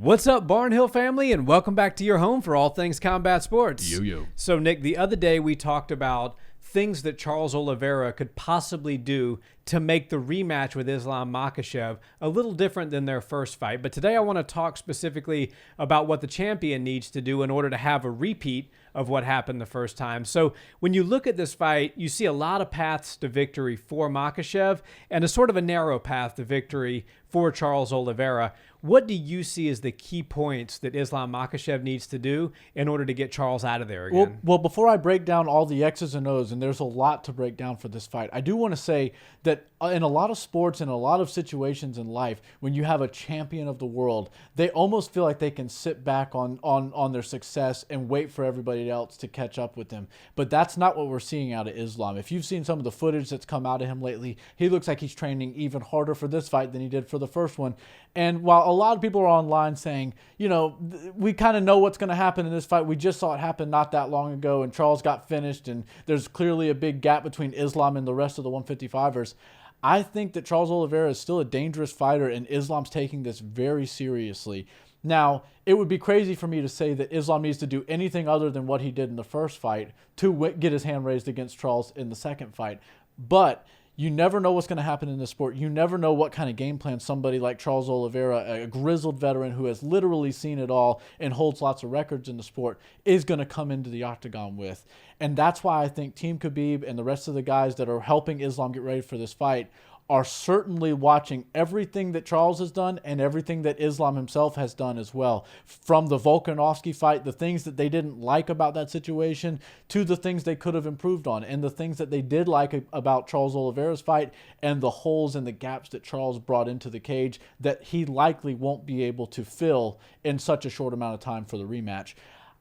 What's up, Barnhill family, and welcome back to your home for all things combat sports. Yo. So, Nick, the other day we talked about things that Charles Oliveira could possibly do to make the rematch with Islam Makhachev a little different than their first fight. But today I want to talk specifically about what the champion needs to do in order to have a repeat of what happened the first time. So when you look at this fight, you see a lot of paths to victory for Makhachev and a sort of a narrow path to victory for Charles Oliveira. What do you see as the key points that Islam Makhachev needs to do in order to get Charles out of there again? Well, before I break down all the X's and O's, and there's a lot to break down for this fight, I do want to say that in a lot of sports and a lot of situations in life, when you have a champion of the world, they almost feel like they can sit back on their success and wait for everybody else to catch up with them. But that's not what we're seeing out of Islam. If you've seen some of the footage that's come out of him lately, he looks like he's training even harder for this fight than he did for the first one. And while a lot of people are online saying, you know, we kind of know what's going to happen in this fight. We just saw it happen not that long ago, and Charles got finished, and there's clearly a big gap between Islam and the rest of the 155ers. I think that Charles Oliveira is still a dangerous fighter, and Islam's taking this very seriously. Now, it would be crazy for me to say that Islam needs to do anything other than what he did in the first fight to get his hand raised against Charles in the second fight. But you never know what's going to happen in this sport. You never know what kind of game plan somebody like Charles Oliveira, a grizzled veteran who has literally seen it all and holds lots of records in the sport, is going to come into the octagon with. And that's why I think Team Khabib and the rest of the guys that are helping Islam get ready for this fight are certainly watching everything that Charles has done and everything that Islam himself has done as well. From the Volkanovski fight, the things that they didn't like about that situation, to the things they could have improved on, and the things that they did like about Charles Oliveira's fight, and the holes and the gaps that Charles brought into the cage that he likely won't be able to fill in such a short amount of time for the rematch.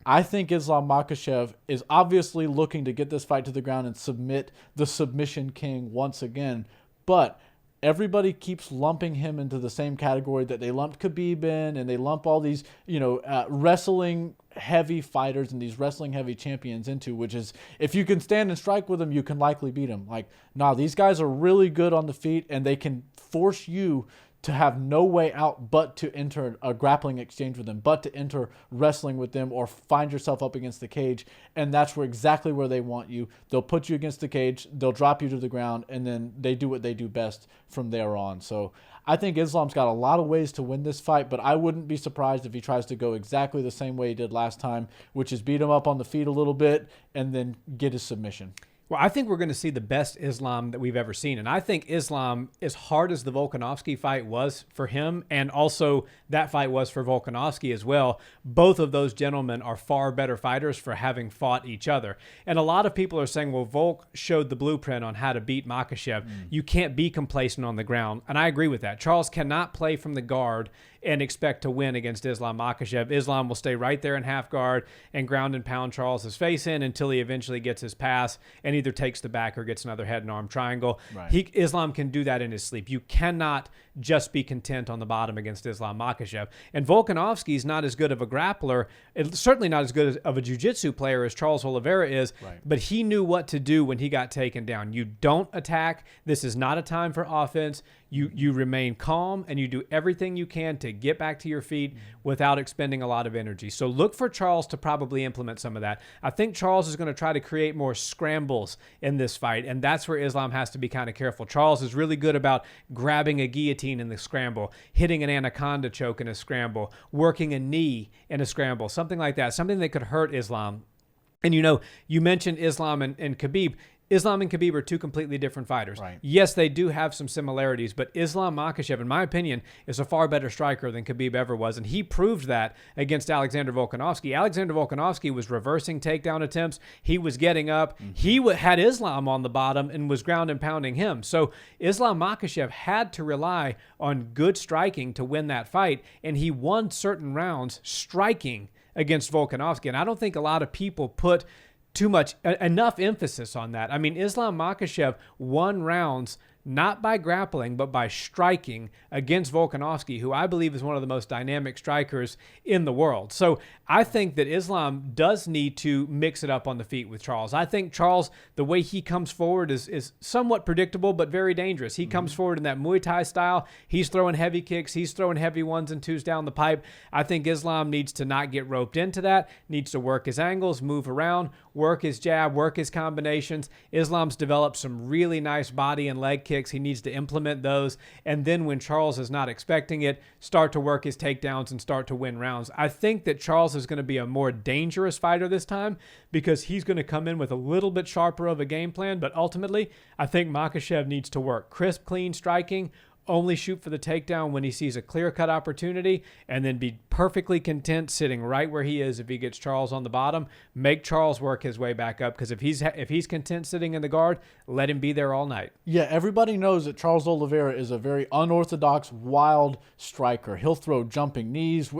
I think Islam Makhachev is obviously looking to get this fight to the ground and submit the submission king once again. But everybody keeps lumping him into the same category that they lumped Khabib in, and they lump all these, wrestling heavy fighters and these wrestling heavy champions into, which is, if you can stand and strike with them, you can likely beat them. Like, nah, these guys are really good on the feet, and they can force you to have no way out but to enter a grappling exchange with them, but to enter wrestling with them, or find yourself up against the cage. And that's exactly where they want you. They'll put you against the cage, they'll drop you to the ground, and then they do what they do best from there on. So I think Islam's got a lot of ways to win this fight, but I wouldn't be surprised if he tries to go exactly the same way he did last time, which is beat him up on the feet a little bit and then get his submission. Well, I think we're going to see the best Islam that we've ever seen. And I think Islam, as hard as the Volkanovski fight was for him, and also that fight was for Volkanovski as well, both of those gentlemen are far better fighters for having fought each other. And a lot of people are saying, well, Volk showed the blueprint on how to beat Makhachev. You can't be complacent on the ground. And I agree with that. Charles cannot play from the guard and expect to win against Islam Makhachev. Islam will stay right there in half guard and ground and pound Charles's face in until he eventually gets his pass and either takes the back or gets another head and arm triangle. Right. Islam can do that in his sleep. You cannot just be content on the bottom against Islam Makhachev. And Volkanovski is not as good of a grappler, certainly not as good of a jiu-jitsu player as Charles Oliveira is, but he knew what to do when he got taken down. You don't attack. This is not a time for offense. You remain calm, and you do everything you can to get back to your feet without expending a lot of energy. So look for Charles to probably implement some of that. I think Charles is going to try to create more scrambles in this fight, and that's where Islam has to be kind of careful. Charles is really good about grabbing a guillotine in the scramble, hitting an anaconda choke in a scramble, working a knee in a scramble, something like that, something that could hurt Islam. And you mentioned Islam and Khabib. Islam and Khabib are two completely different fighters. Right. Yes, they do have some similarities, but Islam Makhachev, in my opinion, is a far better striker than Khabib ever was, and he proved that against Alexander Volkanovski. Alexander Volkanovski was reversing takedown attempts. He was getting up. He had Islam on the bottom and was ground and pounding him. So Islam Makhachev had to rely on good striking to win that fight, and he won certain rounds striking against Volkanovski, and I don't think a lot of people put enough emphasis on that. I mean, Islam Makhachev won rounds not by grappling, but by striking against Volkanovski, who I believe is one of the most dynamic strikers in the world. So I think that Islam does need to mix it up on the feet with Charles. I think Charles, the way he comes forward is somewhat predictable, but very dangerous. He comes forward in that Muay Thai style. He's throwing heavy kicks. He's throwing heavy 1s and 2s down the pipe. I think Islam needs to not get roped into that, needs to work his angles, move around, work his jab, work his combinations. Islam's developed some really nice body and leg kicks. He needs to implement those. And then when Charles is not expecting it, start to work his takedowns and start to win rounds. I think that Charles is going to be a more dangerous fighter this time because he's going to come in with a little bit sharper of a game plan. But ultimately, I think Makhachev needs to work crisp, clean striking, only shoot for the takedown when he sees a clear-cut opportunity, and then be perfectly content sitting right where he is if he gets Charles on the bottom. Make Charles work his way back up, because if he's content sitting in the guard, let him be there all night. Yeah, everybody knows that Charles Oliveira is a very unorthodox, wild striker. He'll throw jumping knees,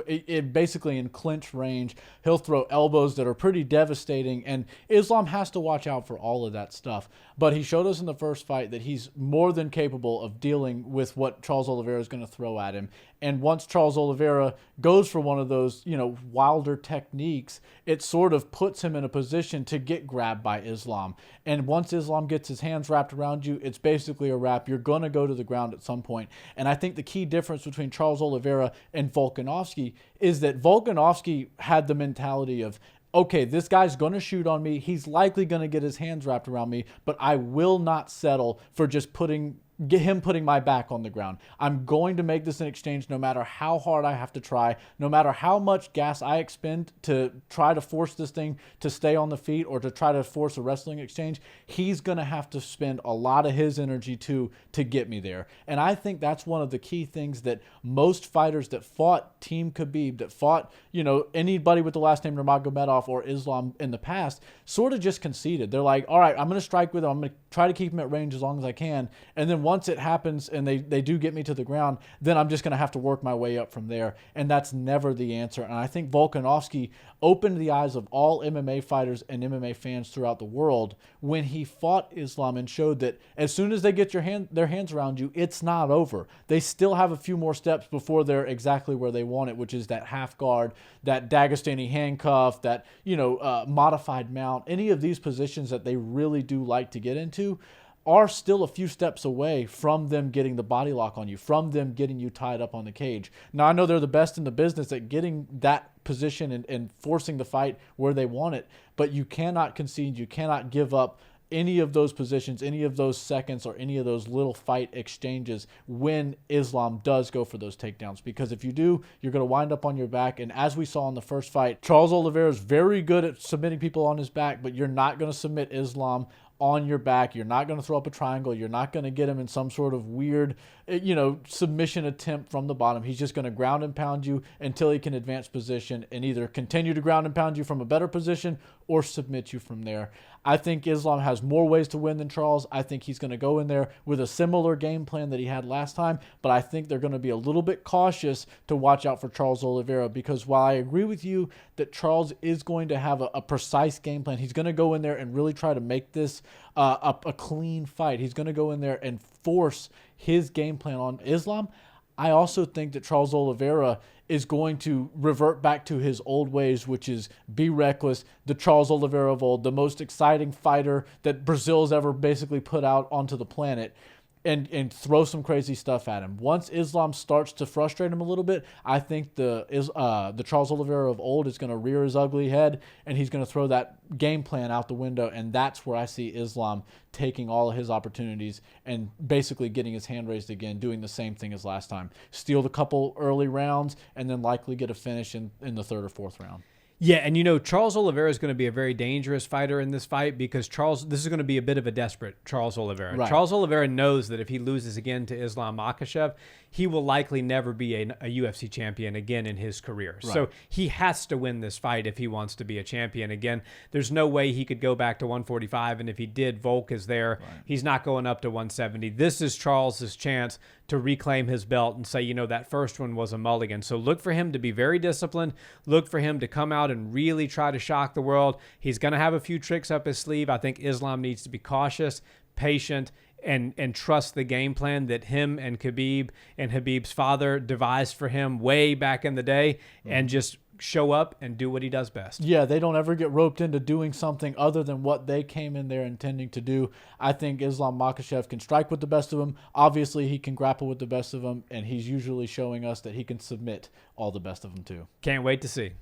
basically in clinch range. He'll throw elbows that are pretty devastating, and Islam has to watch out for all of that stuff. But he showed us in the first fight that he's more than capable of dealing with what Charles Oliveira is going to throw at him. And once Charles Oliveira goes for one of those, wilder techniques, it sort of puts him in a position to get grabbed by Islam. And once Islam gets his hands wrapped around you, it's basically a wrap. You're going to go to the ground at some point. And I think the key difference between Charles Oliveira and Volkanovski is that Volkanovski had the mentality of, okay, this guy's going to shoot on me. He's likely going to get his hands wrapped around me, but I will not settle for just putting my back on the ground. I'm going to make this an exchange no matter how hard I have to try, no matter how much gas I expend to try to force this thing to stay on the feet or to try to force a wrestling exchange. He's going to have to spend a lot of his energy to get me there. And I think that's one of the key things that most fighters that fought Team Khabib, that fought, anybody with the last name Nurmagomedov or Islam in the past, sort of just conceded. They're like, all right, I'm going to strike with him. I'm going to try to keep him at range as long as I can. And then once it happens and they do get me to the ground, then I'm just going to have to work my way up from there. And that's never the answer. And I think Volkanovski opened the eyes of all MMA fighters and MMA fans throughout the world when he fought Islam and showed that as soon as they get their hands around you, it's not over. They still have a few more steps before they're exactly where they want it, which is that half guard, that Dagestani handcuff, that, modified mount. Any of these positions that they really do like to get into are still a few steps away from them getting the body lock on you, from them getting you tied up on the cage. Now, I know they're the best in the business at getting that position and forcing the fight where they want it, but you cannot concede, you cannot give up any of those positions, any of those seconds, or any of those little fight exchanges when Islam does go for those takedowns. Because if you do, you're going to wind up on your back. And as we saw in the first fight, Charles Oliveira is very good at submitting people on his back, but you're not going to submit Islam on your back. You're not going to throw up a triangle. You're not going to get him in some sort of weird, submission attempt from the bottom. He's just going to ground and pound you until he can advance position and either continue to ground and pound you from a better position or submit you from there. I think Islam has more ways to win than Charles. I think he's going to go in there with a similar game plan that he had last time, but I think they're going to be a little bit cautious to watch out for Charles Oliveira, because while I agree with you that Charles is going to have a precise game plan, he's going to go in there and really try to make this a clean fight. He's going to go in there and force his game plan on Islam. I also think that Charles Oliveira is going to revert back to his old ways, which is be reckless, the Charles Oliveira of old, the most exciting fighter that Brazil's ever basically put out onto the planet, and throw some crazy stuff at him. Once Islam starts to frustrate him a little bit, I think the Charles Oliveira of old is going to rear his ugly head, and he's going to throw that game plan out the window, and that's where I see Islam taking all of his opportunities and basically getting his hand raised again, doing the same thing as last time. Steal the couple early rounds, and then likely get a finish in the third or fourth round. Yeah, and Charles Oliveira is going to be a very dangerous fighter in this fight, because this is going to be a bit of a desperate Charles Oliveira. Right. Charles Oliveira knows that if he loses again to Islam Makhachev, he will likely never be a UFC champion again in his career. Right. So he has to win this fight if he wants to be a champion again. There's no way he could go back to 145, and if he did, Volk is there. Right. He's not going up to 170. This is Charles's chance to reclaim his belt and say, that first one was a mulligan. So look for him to be very disciplined. Look for him to come out and really try to shock the world. He's going to have a few tricks up his sleeve. I think Islam needs to be cautious, patient, and trust the game plan that him and Khabib and Khabib's father devised for him way back in the day, and just show up and do what he does best. Yeah, they don't ever get roped into doing something other than what they came in there intending to do. I think Islam Makhachev can strike with the best of them. Obviously, he can grapple with the best of them, and he's usually showing us that he can submit all the best of them too. Can't wait to see.